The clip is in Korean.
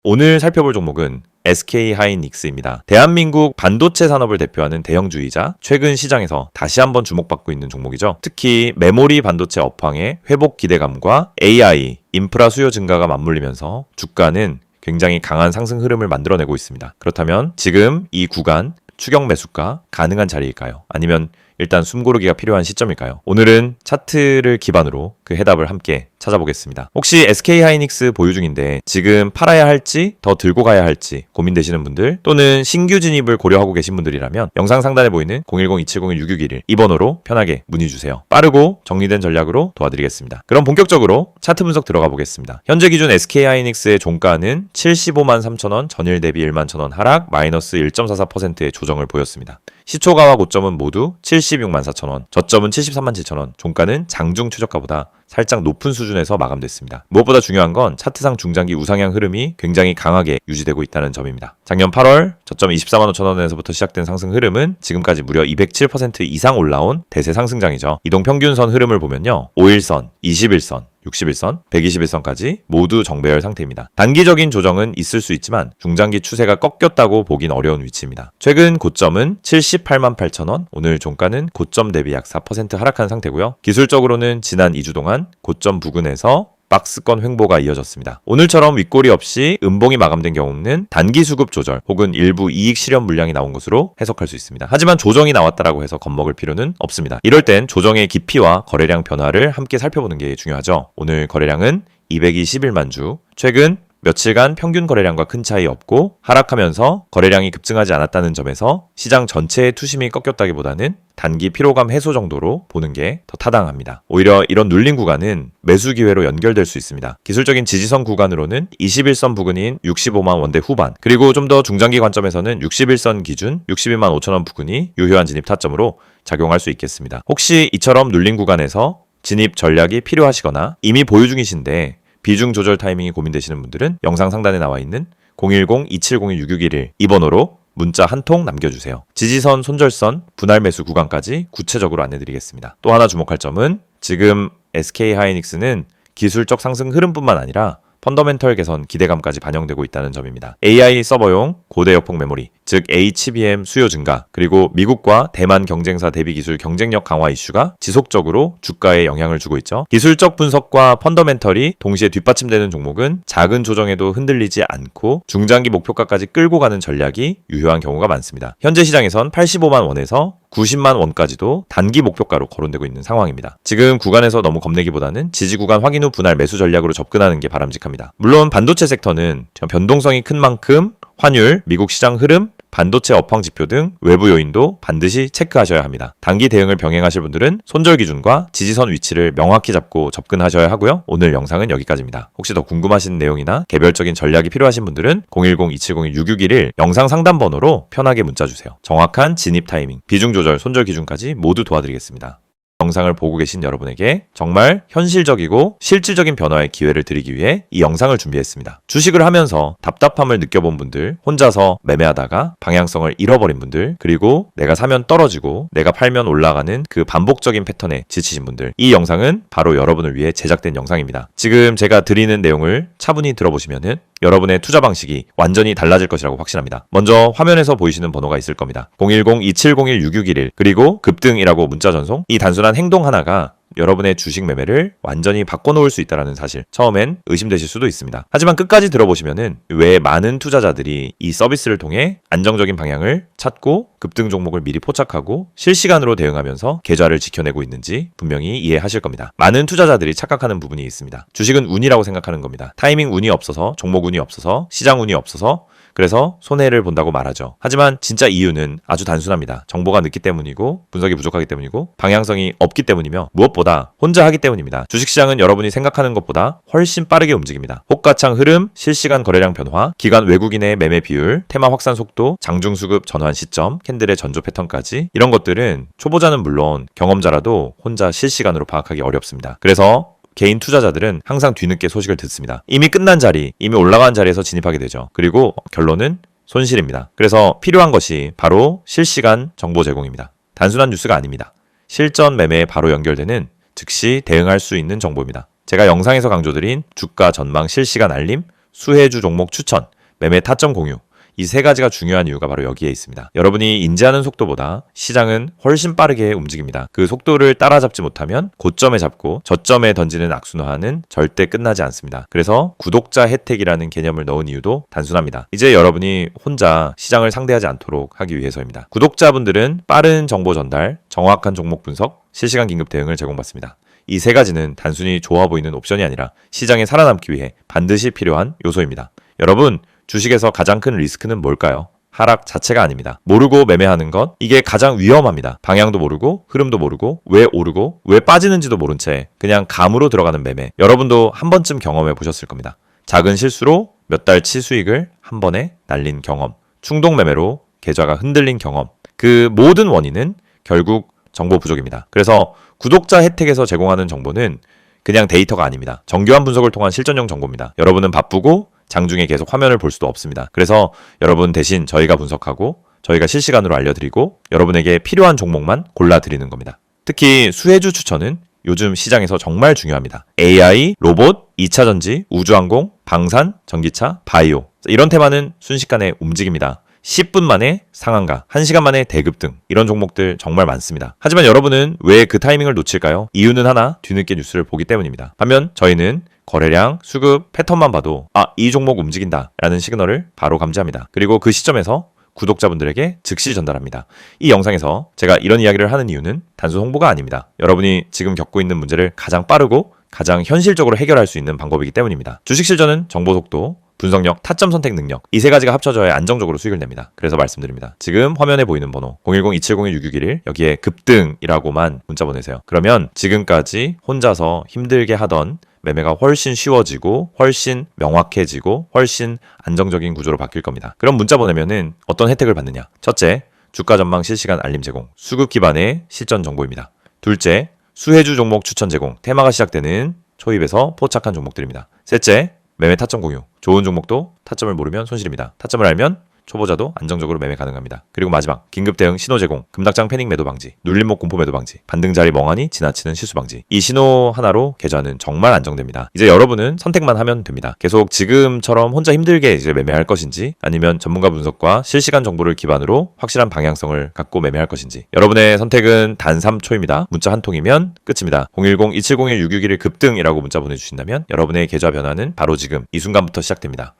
오늘 살펴볼 종목은 SK하이닉스입니다. 대한민국 반도체 산업을 대표하는 대형주이자 최근 시장에서 다시 한번 주목받고 있는 종목이죠. 특히 메모리 반도체 업황의 회복 기대감과 AI, 인프라 수요 증가가 맞물리면서 주가는 굉장히 강한 상승 흐름을 만들어내고 있습니다. 그렇다면 지금 이 구간 추격 매수가 가능한 자리일까요? 아니면 일단 숨고르기가 필요한 시점일까요? 오늘은 차트를 기반으로 그 해답을 함께 찾아보겠습니다. 혹시 SK하이닉스 보유 중인데 지금 팔아야 할지 더 들고 가야 할지 고민되시는 분들 또는 신규 진입을 고려하고 계신 분들이라면 영상 상단에 보이는 010-2701-6611 이 번호로 편하게 문의주세요. 빠르고 정리된 전략으로 도와드리겠습니다. 그럼 본격적으로 차트 분석 들어가 보겠습니다. 현재 기준 SK하이닉스의 종가는 75만 3천원, 전일 대비 1만 1천원 하락 마이너스 1.44%의 조정을 보였습니다. 시초가와 고점은 모두 76만 4천원, 저점은 73만 7천원, 종가는 장중 최저가보다 살짝 높은 수준에서 마감됐습니다. 무엇보다 중요한 건 차트상 중장기 우상향 흐름이 굉장히 강하게 유지되고 있다는 점입니다. 작년 8월 저점 24만 5천원에서부터 시작된 상승 흐름은 지금까지 무려 207% 이상 올라온 대세 상승장이죠. 이동평균선 흐름을 보면요. 5일선, 21선, 61선, 121선까지 모두 정배열 상태입니다. 단기적인 조정은 있을 수 있지만 중장기 추세가 꺾였다고 보긴 어려운 위치입니다. 최근 고점은 78만 8천원, 오늘 종가는 고점 대비 약 4% 하락한 상태고요. 기술적으로는 지난 2주 동안 고점 부근에서 박스권 횡보가 이어졌습니다. 오늘처럼 윗꼬리 없이 음봉이 마감된 경우는 단기 수급 조절 혹은 일부 이익 실현 물량이 나온 것으로 해석할 수 있습니다. 하지만 조정이 나왔다라고 해서 겁먹을 필요는 없습니다. 이럴 땐 조정의 깊이와 거래량 변화를 함께 살펴보는 게 중요하죠. 오늘 거래량은 221만 주, 최근 며칠간 평균 거래량과 큰 차이 없고 하락하면서 거래량이 급증하지 않았다는 점에서 시장 전체의 투심이 꺾였다기보다는 단기 피로감 해소 정도로 보는 게 더 타당합니다. 오히려 이런 눌린 구간은 매수 기회로 연결될 수 있습니다. 기술적인 지지선 구간으로는 21선 부근인 65만 원대 후반, 그리고 좀 더 중장기 관점에서는 61선 기준 62만 5천원 부근이 유효한 진입 타점으로 작용할 수 있겠습니다. 혹시 이처럼 눌린 구간에서 진입 전략이 필요하시거나 이미 보유 중이신데 비중 조절 타이밍이 고민되시는 분들은 영상 상단에 나와 있는 010-2701-6611 이 번호로 문자 한 통 남겨주세요. 지지선, 손절선, 분할 매수 구간까지 구체적으로 안내드리겠습니다. 또 하나 주목할 점은 지금 SK하이닉스는 기술적 상승 흐름뿐만 아니라 펀더멘털 개선 기대감까지 반영되고 있다는 점입니다. AI 서버용 고대역폭 메모리, 즉 HBM 수요 증가, 그리고 미국과 대만 경쟁사 대비 기술 경쟁력 강화 이슈가 지속적으로 주가에 영향을 주고 있죠. 기술적 분석과 펀더멘털이 동시에 뒷받침되는 종목은 작은 조정에도 흔들리지 않고 중장기 목표가까지 끌고 가는 전략이 유효한 경우가 많습니다. 현재 시장에선 85만 원에서 90만 원까지도 단기 목표가로 거론되고 있는 상황입니다. 지금 구간에서 너무 겁내기보다는 지지 구간 확인 후 분할 매수 전략으로 접근하는 게 바람직합니다. 물론 반도체 섹터는 변동성이 큰 만큼 환율, 미국 시장 흐름, 반도체 업황 지표 등 외부 요인도 반드시 체크하셔야 합니다. 단기 대응을 병행하실 분들은 손절 기준과 지지선 위치를 명확히 잡고 접근하셔야 하고요. 오늘 영상은 여기까지입니다. 혹시 더 궁금하신 내용이나 개별적인 전략이 필요하신 분들은 010-2701-6611 영상 상담 번호로 편하게 문자 주세요. 정확한 진입 타이밍, 비중 조절, 손절 기준까지 모두 도와드리겠습니다. 영상을 보고 계신 여러분에게 정말 현실적이고 실질적인 변화의 기회를 드리기 위해 이 영상을 준비했습니다. 주식을 하면서 답답함을 느껴본 분들, 혼자서 매매하다가 방향성을 잃어버린 분들, 그리고 내가 사면 떨어지고 내가 팔면 올라가는 그 반복적인 패턴에 지치신 분들, 이 영상은 바로 여러분을 위해 제작된 영상입니다. 지금 제가 드리는 내용을 차분히 들어보시면은 여러분의 투자 방식이 완전히 달라질 것이라고 확신합니다. 먼저 화면에서 보이시는 번호가 있을 겁니다. 010-2701-6611 그리고 급등이라고 문자 전송, 이 단순한 행동 하나가 여러분의 주식 매매를 완전히 바꿔놓을 수 있다는 사실, 처음엔 의심되실 수도 있습니다. 하지만 끝까지 들어보시면은 왜 많은 투자자들이 이 서비스를 통해 안정적인 방향을 찾고 급등 종목을 미리 포착하고 실시간으로 대응하면서 계좌를 지켜내고 있는지 분명히 이해하실 겁니다. 많은 투자자들이 착각하는 부분이 있습니다. 주식은 운이라고 생각하는 겁니다. 타이밍 운이 없어서, 종목 운이 없어서, 시장 운이 없어서 그래서 손해를 본다고 말하죠. 하지만 진짜 이유는 아주 단순합니다. 정보가 늦기 때문이고 분석이 부족하기 때문이고 방향성이 없기 때문이며 무엇보다 혼자 하기 때문입니다. 주식시장은 여러분이 생각하는 것보다 훨씬 빠르게 움직입니다. 호가창 흐름, 실시간 거래량 변화, 기관 외국인의 매매 비율, 테마 확산 속도, 장중 수급 전환 시점, 캔들의 전조 패턴까지 이런 것들은 초보자는 물론 경험자라도 혼자 실시간으로 파악하기 어렵습니다. 그래서 개인 투자자들은 항상 뒤늦게 소식을 듣습니다. 이미 끝난 자리, 이미 올라간 자리에서 진입하게 되죠. 그리고 결론은 손실입니다. 그래서 필요한 것이 바로 실시간 정보 제공입니다. 단순한 뉴스가 아닙니다. 실전 매매에 바로 연결되는 즉시 대응할 수 있는 정보입니다. 제가 영상에서 강조드린 주가 전망 실시간 알림, 수혜주 종목 추천, 매매 타점 공유, 이 세 가지가 중요한 이유가 바로 여기에 있습니다. 여러분이 인지하는 속도보다 시장은 훨씬 빠르게 움직입니다. 그 속도를 따라잡지 못하면 고점에 잡고 저점에 던지는 악순환은 절대 끝나지 않습니다. 그래서 구독자 혜택이라는 개념을 넣은 이유도 단순합니다. 이제 여러분이 혼자 시장을 상대하지 않도록 하기 위해서입니다. 구독자분들은 빠른 정보 전달, 정확한 종목 분석, 실시간 긴급 대응을 제공받습니다. 이 세 가지는 단순히 좋아 보이는 옵션이 아니라 시장에 살아남기 위해 반드시 필요한 요소입니다. 여러분, 주식에서 가장 큰 리스크는 뭘까요? 하락 자체가 아닙니다. 모르고 매매하는 것, 이게 가장 위험합니다. 방향도 모르고, 흐름도 모르고, 왜 오르고, 왜 빠지는지도 모른 채 그냥 감으로 들어가는 매매. 여러분도 한 번쯤 경험해 보셨을 겁니다. 작은 실수로 몇 달치 수익을 한 번에 날린 경험, 충동 매매로 계좌가 흔들린 경험. 그 모든 원인은 결국 정보 부족입니다. 그래서 구독자 혜택에서 제공하는 정보는 그냥 데이터가 아닙니다. 정교한 분석을 통한 실전형 정보입니다. 여러분은 바쁘고 장중에 계속 화면을 볼 수도 없습니다. 그래서 여러분 대신 저희가 분석하고 저희가 실시간으로 알려드리고 여러분에게 필요한 종목만 골라드리는 겁니다. 특히 수혜주 추천은 요즘 시장에서 정말 중요합니다. AI, 로봇, 2차전지, 우주항공, 방산, 전기차, 바이오 이런 테마는 순식간에 움직입니다. 10분 만에 상한가, 1시간 만에 대급등 이런 종목들 정말 많습니다. 하지만 여러분은 왜 그 타이밍을 놓칠까요? 이유는 하나, 뒤늦게 뉴스를 보기 때문입니다. 반면 저희는 거래량, 수급, 패턴만 봐도 이 종목 움직인다 라는 시그널을 바로 감지합니다. 그리고 그 시점에서 구독자분들에게 즉시 전달합니다. 이 영상에서 제가 이런 이야기를 하는 이유는 단순 홍보가 아닙니다. 여러분이 지금 겪고 있는 문제를 가장 빠르고 가장 현실적으로 해결할 수 있는 방법이기 때문입니다. 주식 실전은 정보 속도, 분석력, 타점 선택 능력 이 세 가지가 합쳐져야 안정적으로 수익을 냅니다. 그래서 말씀드립니다. 지금 화면에 보이는 번호 010-2701-6611 여기에 급등이라고만 문자 보내세요. 그러면 지금까지 혼자서 힘들게 하던 매매가 훨씬 쉬워지고 훨씬 명확해지고 훨씬 안정적인 구조로 바뀔 겁니다. 그럼 문자 보내면은 어떤 혜택을 받느냐? 첫째, 주가 전망 실시간 알림 제공, 수급 기반의 실전 정보입니다. 둘째, 수혜주 종목 추천 제공, 테마가 시작되는 초입에서 포착한 종목들입니다. 셋째, 매매 타점 공유. 좋은 종목도 타점을 모르면 손실입니다. 타점을 알면 초보자도 안정적으로 매매 가능합니다. 그리고 마지막, 긴급 대응 신호 제공, 급락장 패닉 매도 방지, 눌림목 공포 매도 방지, 반등 자리 멍하니 지나치는 실수 방지. 이 신호 하나로 계좌는 정말 안정됩니다. 이제 여러분은 선택만 하면 됩니다. 계속 지금처럼 혼자 힘들게 이제 매매할 것인지 아니면 전문가 분석과 실시간 정보를 기반으로 확실한 방향성을 갖고 매매할 것인지. 여러분의 선택은 단 3초입니다. 문자 한 통이면 끝입니다. 010-2701-6611 급등이라고 문자 보내주신다면 여러분의 계좌 변화는 바로 지금 이 순간부터 시작됩니다.